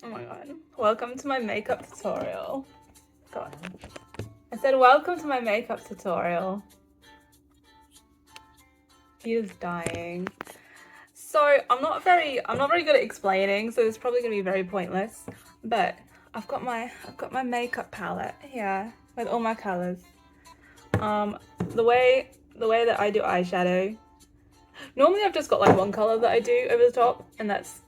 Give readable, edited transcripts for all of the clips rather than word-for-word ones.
Oh my god. Welcome to my makeup tutorial. God. I said welcome to my makeup tutorial. He is dying. So I'm not very good at explaining, so it's probably gonna be very pointless. But I've got my makeup palette here with all my colours. The way that I do eyeshadow, normally I've just got like one colour that I do over the top, and that's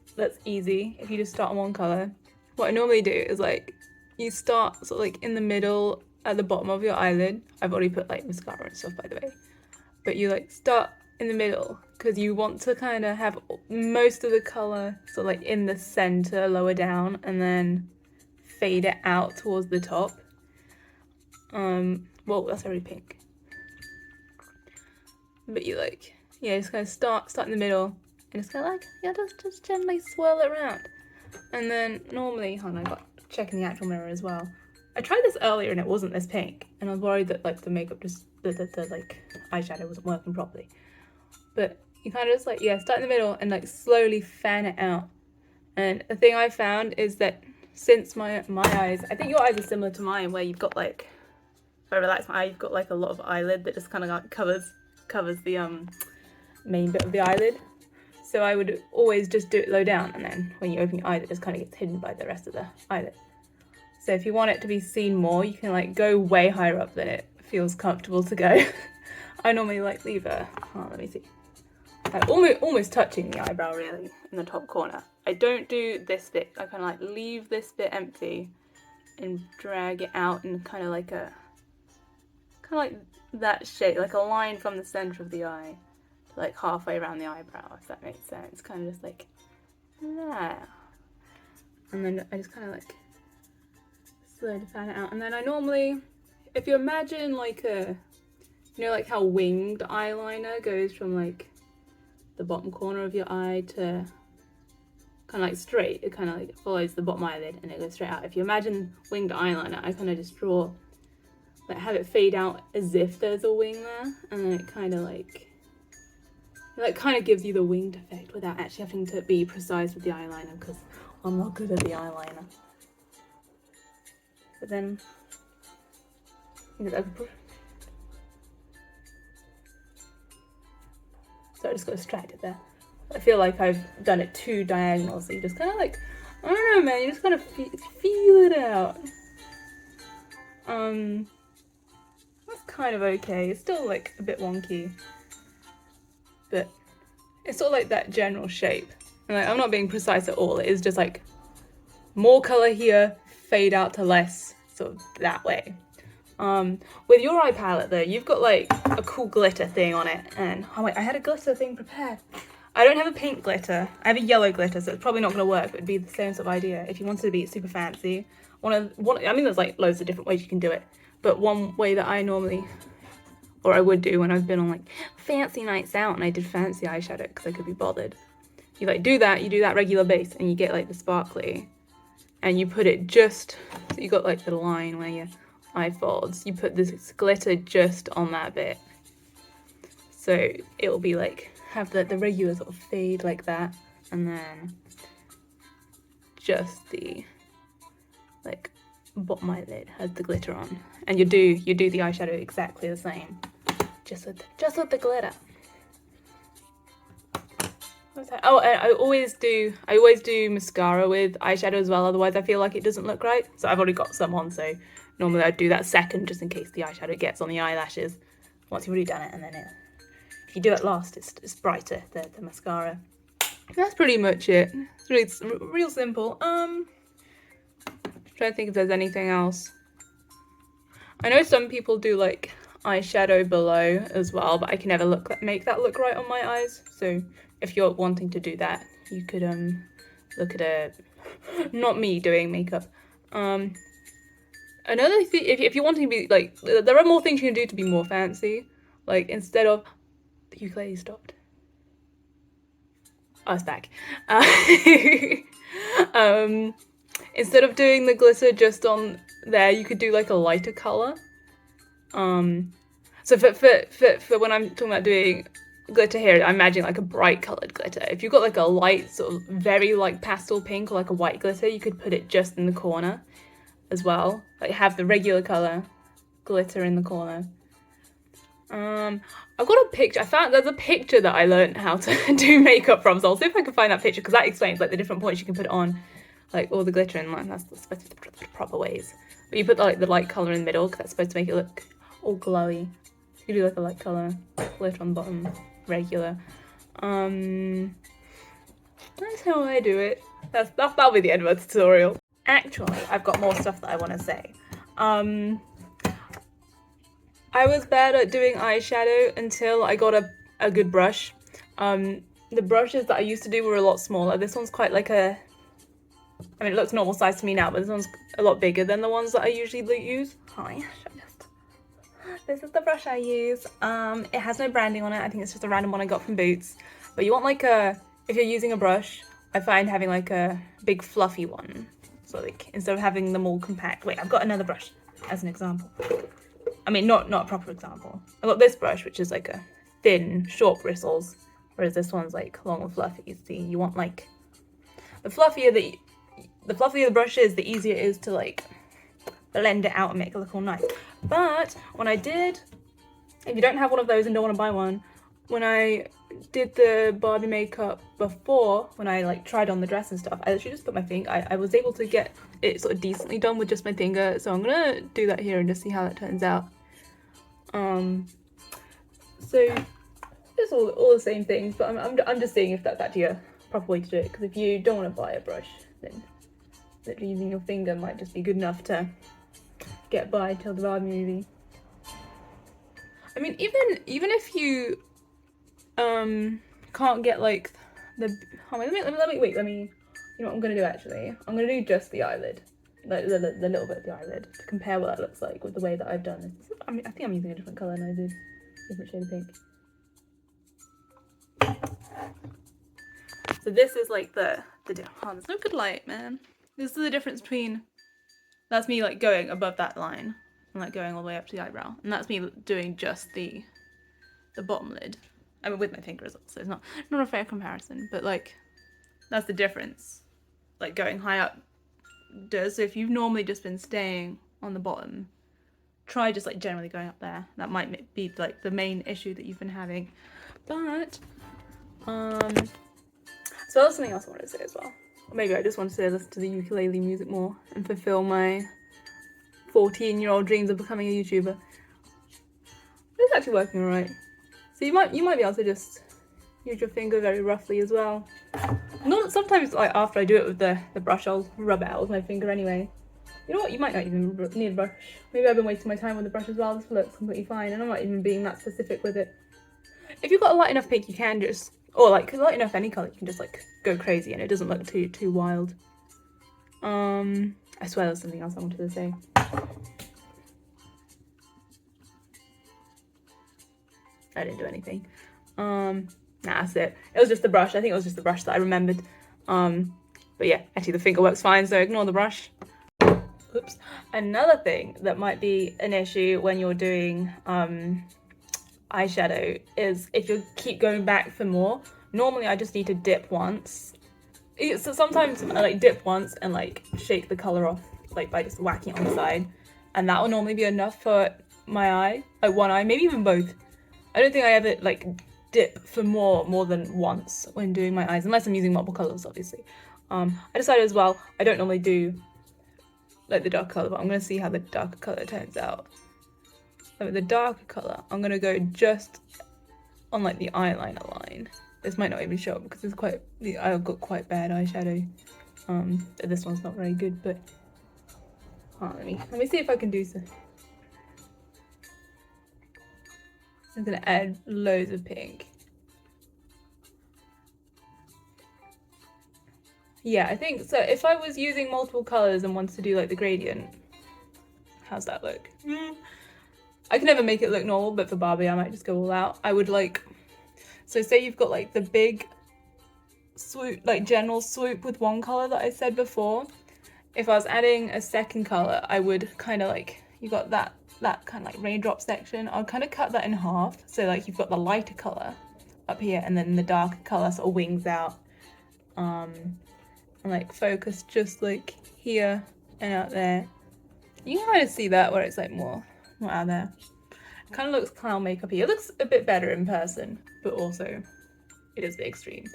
easy if you just start on one colour. What I normally do is like you start sort of like in the middle at the bottom of your eyelid. I've already put like mascara and stuff, by the way. But you like start in the middle because you want to kind of have most of the colour sort of like in the center, lower down, and then fade it out towards the top. Well, that's already pink. But you like, yeah, just kind of start in the middle and just kind of like, yeah, just gently swirl it around. And then normally, hold on, I got checking the actual mirror as well. I tried this earlier and it wasn't this pink, and I was worried that like the makeup just the like eyeshadow wasn't working properly. But you kind of just like, yeah, start in the middle and like slowly fan it out. And the thing I found is that since my eyes, I think your eyes are similar to mine, where you've got like, if I relax my eye, you've got like a lot of eyelid that just kind of like covers the main bit of the eyelid. So I would always just do it low down, and then when you open your eyes, it just kind of gets hidden by the rest of the eyelid. So if you want it to be seen more, you can like go way higher up than it feels comfortable to go. I normally like leave let me see. Almost touching the eyebrow really in the top corner. I don't do this bit. I kind of like leave this bit empty and drag it out in kind of like that shape, like a line from the center of the eye to like halfway around the eyebrow, if that makes sense. Kind of just like that. And then I just kind of like slowly fan it out. And then I normally, if you imagine like you know, like how winged eyeliner goes from like the bottom corner of your eye to kind of like straight, it kind of like follows the bottom eyelid and it goes straight out. If you imagine winged eyeliner, I kind of just draw, like have it fade out as if there's a wing there, and then it kind of gives you the winged effect without actually having to be precise with the eyeliner, because I'm not good at the eyeliner. But then, so I just got distracted there. I feel like I've done it too diagonal, so you just kind of like, I don't know, man, you just kind of feel it out. That's kind of okay. It's still like a bit wonky, but it's sort of like that general shape. And like, I'm not being precise at all. It is just like more color here, fade out to less, sort of that way. With your eye palette though, you've got like a cool glitter thing on it, and oh wait, I had a glitter thing prepared. I don't have a pink glitter. I have a yellow glitter, so it's probably not going to work, but it'd be the same sort of idea. If you wanted to be super fancy, I mean, there's like loads of different ways you can do it, but one way that I normally, or I would do when I've been on like fancy nights out and I did fancy eyeshadow because I could be bothered. You like do that regular base, and you get like the sparkly, and you put it just, so you got like the line where your eye folds, you put this glitter just on that bit. So it'll be like, have the regular sort of fade like that, and then just the like bottom eyelid has the glitter on, and you do the eyeshadow exactly the same, just with the glitter. Oh, and I always do mascara with eyeshadow as well, otherwise I feel like it doesn't look right. So I've already got some on, so normally I'd do that second just in case the eyeshadow gets on the eyelashes once you've already done it, and then if you do it last, it's brighter, the mascara. That's pretty much it. It's real simple. Trying to think if there's anything else. I know some people do like eyeshadow below as well, but I can never make that look right on my eyes. So if you're wanting to do that, you could look at not me doing makeup. Another thing, if you're wanting to be like, there are more things you can do to be more fancy. Like instead of the ukulele stopped. Oh, it's back. Instead of doing the glitter just on there, you could do like a lighter color. So for when I'm talking about doing glitter here, I imagine like a bright coloured glitter. If you've got like a light, sort of very like pastel pink or like a white glitter, you could put it just in the corner as well. Like have the regular colour glitter in the corner. I've got a picture. there's a picture that I learned how to do makeup from, so I'll see if I can find that picture, because that explains like the different points you can put on like all the glitter in line. That's supposed to be the proper ways. But you put like the light colour in the middle, because that's supposed to make it look all glowy. You do like a light colour glitter on the bottom, regular. That's how I do it. That'll be the end of the tutorial. Actually, I've got more stuff that I want to say. I was bad at doing eyeshadow until I got a good brush. The brushes that I used to do were a lot smaller. This one's quite like I mean, it looks normal size to me now, but this one's a lot bigger than the ones that I usually use. Hi, this is the brush I use. It has no branding on it. I think it's just a random one I got from Boots. But you want like if you're using a brush, I find having like a big fluffy one. So like, instead of having them all compact. Wait, I've got another brush as an example. I mean, not a proper example. I've got this brush, which is like a thin, short bristles, whereas this one's like long and fluffy. See, you want like, the fluffier the brush is, the easier it is to like blend it out and make it look all nice. But when I did, if you don't have one of those and don't want to buy one, when I did the Barbie makeup before, when I like tried on the dress and stuff, I literally just put my finger, I was able to get it sort of decently done with just my finger, so I'm gonna do that here and just see how that turns out. So it's all the same things, but I'm just seeing if that's actually a proper way to do it, because if you don't want to buy a brush, then literally using your finger might just be good enough to get by till the Barbie movie. I mean, even if you can't get like the, let me you know what I'm gonna do actually? I'm gonna do just the eyelid, like the little bit of the eyelid, to compare what that looks like with the way that I've done this. I think I'm using a different colour than I did, different shade of pink. So this is like the there's no good light, man. This is the difference between, that's me like going above that line and like going all the way up to the eyebrow, and that's me doing just the bottom lid. I mean, with my finger as well, so it's not a fair comparison, but like that's the difference. Like going high up does. So if you've normally just been staying on the bottom, try just like generally going up there. That might be like the main issue that you've been having. But so that's something else I wanted to say as well. Or maybe I just wanted to listen to the ukulele music more and fulfill my 14-year-old dreams of becoming a YouTuber. It's actually working alright. So you might be able to just use your finger very roughly as well. Not sometimes, like after I do it with the brush, I'll rub it out with my finger anyway. You know what? You might not even need a brush. Maybe I've been wasting my time with the brush as well. This looks completely fine, and I'm not even being that specific with it. If you've got a light enough pink, you can just, or like light enough any colour, you can just like go crazy, and it doesn't look too wild. I swear there's something else I wanted to say. I didn't do anything. Nah, that's it. It was just the brush. I think it was just the brush that I remembered. But yeah, actually the finger works fine, so ignore the brush. Oops. Another thing that might be an issue when you're doing eyeshadow is if you keep going back for more. Normally I just need to dip once. So sometimes I like dip once and like shake the colour off, like by just whacking it on the side. And that will normally be enough for my eye, like one eye, maybe even both. I don't think I ever like dip for more than once when doing my eyes, unless I'm using multiple colours, obviously. I decided as well, I don't normally do like the dark colour, but I'm going to see how the darker colour turns out. So with the darker colour, I'm going to go just on like the eyeliner line. This might not even show up because I've got quite bad eyeshadow. This one's not very good, but let me see if I can do so. I'm gonna add loads of pink. Yeah, I think so. If I was using multiple colors and wanted to do like the gradient, how's that look? I can never make it look normal, but for Barbie I might just go all out. I would like, so say you've got like the big swoop, like general swoop with one color that I said before. If I was adding a second color, I would kind of like, you got that kind of like raindrop section, I'll kind of cut that in half, so like you've got the lighter color up here, and then the darker colour sort of wings out. And like focus just like here and out there. You can kind of see that where it's like more out there. It kind of looks clown makeup-y. It looks a bit better in person, but also it is a bit extreme.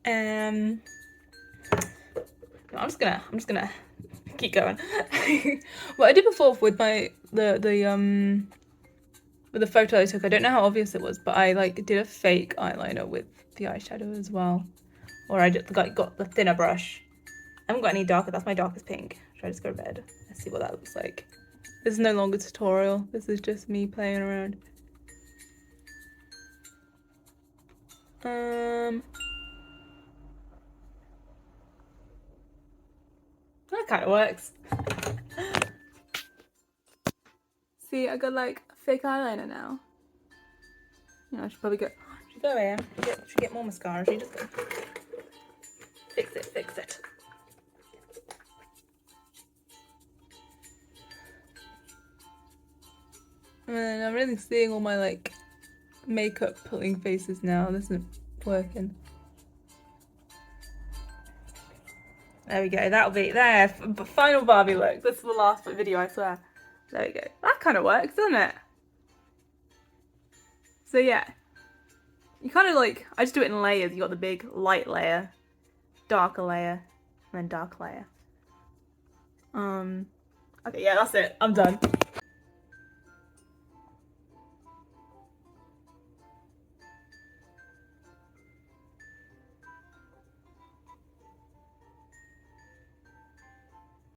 I'm just gonna keep going. What I did before with the photo I took, I don't know how obvious it was, but I like did a fake eyeliner with the eyeshadow as well. Or I just got the thinner brush. I haven't got any darker, that's my darkest pink. Should I just go to bed? Let's see what that looks like. This is no longer a tutorial, this is just me playing around. That kind of works. See, I got like fake eyeliner now. I should probably go here. Should get more mascara. Should just go fix it. And I'm really seeing all my like makeup pulling faces now. This isn't working. There we go. That'll be there. Final Barbie look. This is the last video, I swear. There we go. That kind of works, doesn't it? So yeah, you kind of like, I just do it in layers. You got the big light layer, darker layer, and then dark layer. Okay, yeah, that's it. I'm done.